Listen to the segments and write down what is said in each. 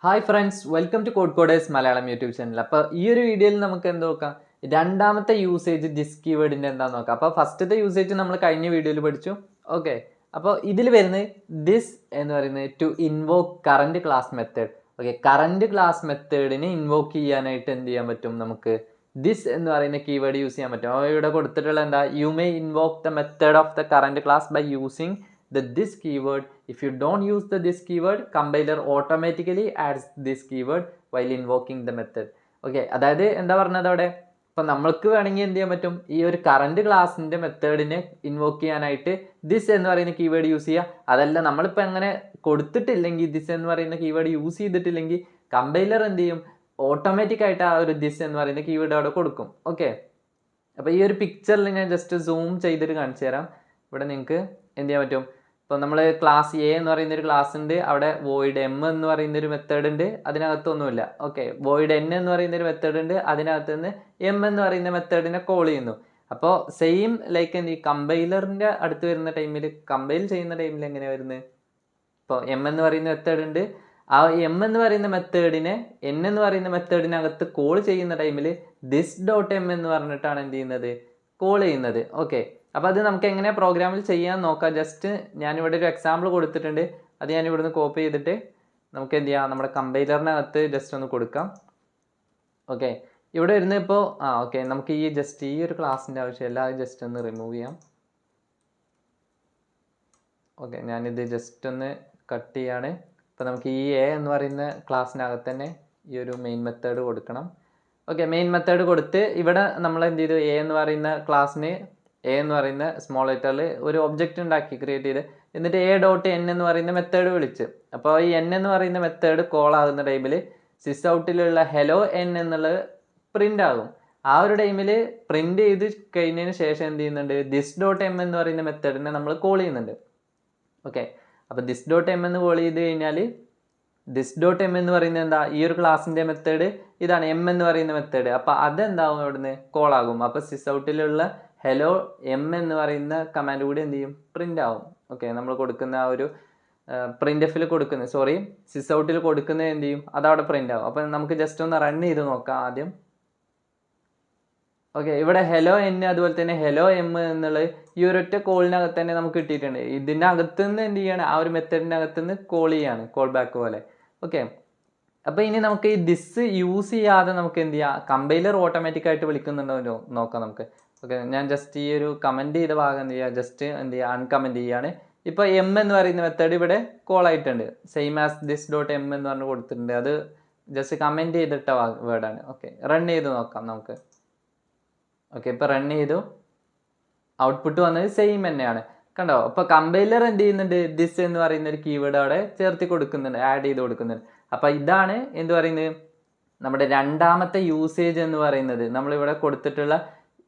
Hi friends, welcome to code coders Malayalam YouTube channel. അപ്പോൾ ഈ ഒരു വീഡിയോയിൽ നമുക്ക് എന്ത് നോക്കാം, രണ്ടാമത്തെ യൂസേജ് ദിസ് കീവേഡിൻ്റെ എന്താണെന്ന് നോക്കാം. അപ്പോൾ ഫസ്റ്റത്തെ യൂസേജ് നമ്മൾ കഴിഞ്ഞ വീഡിയോയിൽ പഠിച്ചു. ഓക്കെ, അപ്പോൾ ഇതിൽ വരുന്നത് ദിസ് എന്ന് പറയുന്നത് to invoke current class method. Okay, current class മെത്തേഡിനെ ഇൻവോക്ക് ചെയ്യാനായിട്ട് എന്ത് ചെയ്യാൻ പറ്റും, നമുക്ക് ദിസ് എന്ന് പറയുന്ന കീവേഡ് യൂസ് ചെയ്യാൻ പറ്റും. ഇവിടെ കൊടുത്തിട്ടുള്ള എന്താ, you may invoke the method of the current class by using the this keyword. If you don't use the this keyword, compiler automatically adds this keyword while invoking the method. Okay, അതായത് എന്താ പറഞ്ഞത് അവിടെ, ഇപ്പം നമ്മൾക്ക് വേണമെങ്കിൽ എന്ത് ചെയ്യാൻ പറ്റും, ഈ ഒരു കറണ്ട് ക്ലാസിൻ്റെ മെത്തേഡിനെ ഇൻവോക്ക് ചെയ്യാനായിട്ട് ദിസ് എന്ന് പറയുന്ന കീവേഡ് യൂസ് ചെയ്യുക. അതല്ല നമ്മളിപ്പോൾ എങ്ങനെ കൊടുത്തിട്ടില്ലെങ്കിൽ, ദിസ് എന്ന് പറയുന്ന കീവേഡ് യൂസ് ചെയ്തിട്ടില്ലെങ്കിൽ കമ്പൈലർ എന്ത് ചെയ്യും, ഓട്ടോമാറ്റിക് ആയിട്ട് ആ ഒരു ദിസ് എന്ന് പറയുന്ന കീവേഡ് അവിടെ കൊടുക്കും. ഓക്കെ, അപ്പോൾ ഈ ഒരു പിക്ചറിൽ ഞാൻ ജസ്റ്റ് സൂം ചെയ്തിട്ട് കാണിച്ചു തരാം. ഇവിടെ നിങ്ങൾക്ക് എന്ത് ചെയ്യാൻ പറ്റും, ഇപ്പോൾ നമ്മൾ ക്ലാസ് എ എന്ന് പറയുന്നൊരു ക്ലാസ് ഉണ്ട്, അവിടെ വോയിഡ് എം എന്ന് പറയുന്നൊരു മെത്തേഡ് ഉണ്ട്, അതിനകത്തൊന്നുമില്ല. ഓക്കെ, വോയിഡ് എൻ എന്ന് പറയുന്നൊരു മെത്തേഡ് ഉണ്ട്, അതിനകത്ത് നിന്ന് എം എന്ന് പറയുന്ന മെത്തേഡിനെ കോൾ ചെയ്യുന്നു. അപ്പോൾ സെയിം ലൈക്ക് എന്ത്, ഈ കമ്പൈലറിൻ്റെ അടുത്ത് വരുന്ന ടൈമിൽ, കമ്പൈൽ ചെയ്യുന്ന ടൈമിൽ എങ്ങനെയാണ് വരുന്നത്, ഇപ്പോൾ എം എന്ന് പറയുന്ന മെത്തേഡ് ഉണ്ട്, ആ എം എന്ന് പറയുന്ന മെത്തേഡിനെ എൻ എന്ന് പറയുന്ന മെത്തേഡിനകത്ത് കോൾ ചെയ്യുന്ന ടൈമിൽ ദിസ് ഡോട്ട് എം എന്ന് പറഞ്ഞിട്ടാണ് എന്ത് ചെയ്യുന്നത്, കോൾ ചെയ്യുന്നത്. ഓക്കെ, അപ്പോൾ അത് നമുക്ക് എങ്ങനെ പ്രോഗ്രാമിൽ ചെയ്യാൻ നോക്കാം. ജസ്റ്റ് ഞാനിവിടെ ഒരു എക്സാമ്പിൾ കൊടുത്തിട്ടുണ്ട്, അത് ഞാൻ ഇവിടുന്ന് കോപ്പി ചെയ്തിട്ട് നമുക്ക് എന്ത് ചെയ്യാം, നമ്മുടെ കമ്പൈലറിനകത്ത് ജസ്റ്റ് ഒന്ന് കൊടുക്കാം. ഓക്കെ, ഇവിടെ വരുന്ന ഇപ്പോൾ ഓക്കെ, നമുക്ക് ഈ ജസ്റ്റ് ഈ ഒരു ക്ലാസ്സിൻ്റെ ആവശ്യമില്ല, അത് ജസ്റ്റ് ഒന്ന് റിമൂവ് ചെയ്യാം. ഓക്കെ, ഞാനിത് ജസ്റ്റ് ഒന്ന് കട്ട് ചെയ്യാണ്. അപ്പോൾ നമുക്ക് ഈ എ എന്ന് പറയുന്ന ക്ലാസ്സിനകത്ത് തന്നെ ഈ ഒരു മെയിൻ മെത്തേഡ് കൊടുക്കണം. ഓക്കെ, മെയിൻ മെത്തേഡ് കൊടുത്ത് ഇവിടെ നമ്മൾ എന്ത് ചെയ്തു, എ എന്ന് പറയുന്ന ക്ലാസ്സിന് എ എന്ന് പറയുന്ന സ്മോൾ ലെറ്ററിൽ ഒരു ഒബ്ജക്റ്റ് ഉണ്ടാക്കി ക്രിയേറ്റ് ചെയ്ത്, എന്നിട്ട് എ ഡോട്ട് എൻ എന്ന് പറയുന്ന മെത്തേഡ് വിളിച്ച്, അപ്പോൾ ഈ എൻ എന്ന് പറയുന്ന മെത്തേഡ് കോൾ ആകുന്ന ടൈമിൽ സിസ് ഔട്ടിലുള്ള ഹെലോ എൻ എന്നുള്ളത് പ്രിൻ്റ് ആകും. ആ ഒരു ടൈമിൽ പ്രിൻ്റ് ചെയ്ത് കഴിഞ്ഞതിന് ശേഷം എന്ത് ചെയ്യുന്നുണ്ട്, ദിസ് ഡോട്ട് എം എന്ന് പറയുന്ന മെത്തേഡിനെ നമ്മൾ കോൾ ചെയ്യുന്നുണ്ട്. ഓക്കെ, അപ്പോൾ ദിസ് ഡോട്ട് എം എന്ന് കോൾ ചെയ്ത് കഴിഞ്ഞാൽ ദിസ് ഡോട്ട് എം എന്ന് പറയുന്നത് എന്താ, ഈ ഒരു ക്ലാസ്സിൻ്റെ മെത്തേഡ് ഇതാണ്, എം എന്ന് പറയുന്ന മെത്തേഡ്. അപ്പോൾ അതെന്താവും, ഇവിടുന്ന് കോൾ ആകും. അപ്പോൾ സിസ് ഔട്ടിലുള്ള ഹെലോ എം എന്ന് പറയുന്ന കമാൻഡ് കൂടി എന്ത് ചെയ്യും, പ്രിൻ്റ് ആവും. ഓക്കെ, നമ്മൾ കൊടുക്കുന്ന ആ ഒരു പ്രിൻ്റ് എഫിൽ കൊടുക്കുന്നത്, സോറി സിസ് ഔട്ടിൽ കൊടുക്കുന്നത് എന്ത് ചെയ്യും, അതവിടെ പ്രിൻ്റ് ആവും. അപ്പം നമുക്ക് ജസ്റ്റ് ഒന്ന് റൺ ചെയ്ത് നോക്കാം ആദ്യം. ഓക്കെ, ഇവിടെ ഹെലോ എൻ അതുപോലെ തന്നെ ഹെലോ എം എന്നുള്ളത് ഈ ഒരൊറ്റ കോളിനകത്ത് തന്നെ നമുക്ക് കിട്ടിയിട്ടുണ്ട്. ഇതിൻ്റെ അകത്തുനിന്ന് എന്ത് ചെയ്യാണ്, ആ ഒരു മെത്തേഡിൻ്റെ അകത്തുനിന്ന് കോൾ ചെയ്യാണ്, കോൾ ബാക്ക് പോലെ. ഓക്കെ, അപ്പോൾ ഇനി നമുക്ക് ഈ ദിസ് യൂസ് ചെയ്യാതെ നമുക്ക് എന്ത് ചെയ്യാം, കമ്പൈലർ ഓട്ടോമാറ്റിക്കായിട്ട് വിളിക്കുന്നുണ്ടോ നോക്കാം നമുക്ക്. ഓക്കെ, ഞാൻ ജസ്റ്റ് ഈ ഒരു കമൻറ്റ് ചെയ്ത ഭാഗം എന്ത് ചെയ്യുക, ജസ്റ്റ് എന്ത് ചെയ്യുക, അൺകമൻറ്റ് ചെയ്യുകയാണ്. ഇപ്പോൾ എം എന്ന് പറയുന്ന മെത്തേഡ് ഇവിടെ കോൾ ആയിട്ടുണ്ട്, same as this dot M എന്ന് പറഞ്ഞ് കൊടുത്തിട്ടുണ്ട്. അത് ജസ്റ്റ് കമൻറ്റ് ചെയ്തിട്ട വേർഡാണ്. ഓക്കെ, റൺ ചെയ്ത് നോക്കാം നമുക്ക്. ഓക്കെ, ഇപ്പോൾ റൺ ചെയ്തു, ഔട്ട്പുട്ട് വന്നത് സെയിം തന്നെയാണ്, കണ്ടോ. അപ്പോൾ കമ്പൈലർ എന്ത് ചെയ്യുന്നുണ്ട്, ദിസ് എന്ന് പറയുന്ന ഒരു കീവേഡ് അവിടെ ചേർത്തി കൊടുക്കുന്നുണ്ട്, ആഡ് ചെയ്ത് കൊടുക്കുന്നുണ്ട്. അപ്പോൾ ഇതാണ് എന്ത് പറയുന്നത്, നമ്മുടെ രണ്ടാമത്തെ യൂസേജ് എന്ന് പറയുന്നത്. നമ്മളിവിടെ കൊടുത്തിട്ടുള്ള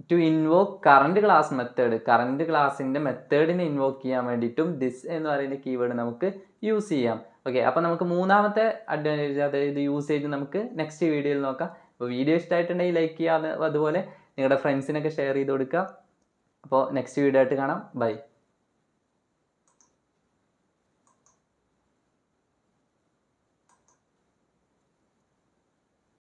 to invoke current class method, current ക്ലാസിൻ്റെ മെത്തേഡിനെ ഇൻവോക്ക് ചെയ്യാൻ വേണ്ടിയിട്ടും ദിസ് എന്ന് പറയുന്ന കീവേഡ് നമുക്ക് യൂസ് ചെയ്യാം. ഓക്കെ, അപ്പോൾ നമുക്ക് മൂന്നാമത്തെ അഡ്വാൻറ്റേജ്, അതായത് യൂസേജ്, നമുക്ക് നെക്സ്റ്റ് വീഡിയോയിൽ നോക്കാം. അപ്പോൾ വീഡിയോ ഇഷ്ടമായിട്ടുണ്ടെങ്കിൽ ലൈക്ക് ചെയ്യുക, അതുപോലെ നിങ്ങളുടെ ഫ്രണ്ട്സിനൊക്കെ ഷെയർ ചെയ്ത് കൊടുക്കുക. അപ്പോൾ നെക്സ്റ്റ് വീഡിയോ ആയിട്ട് കാണാം. ബൈ.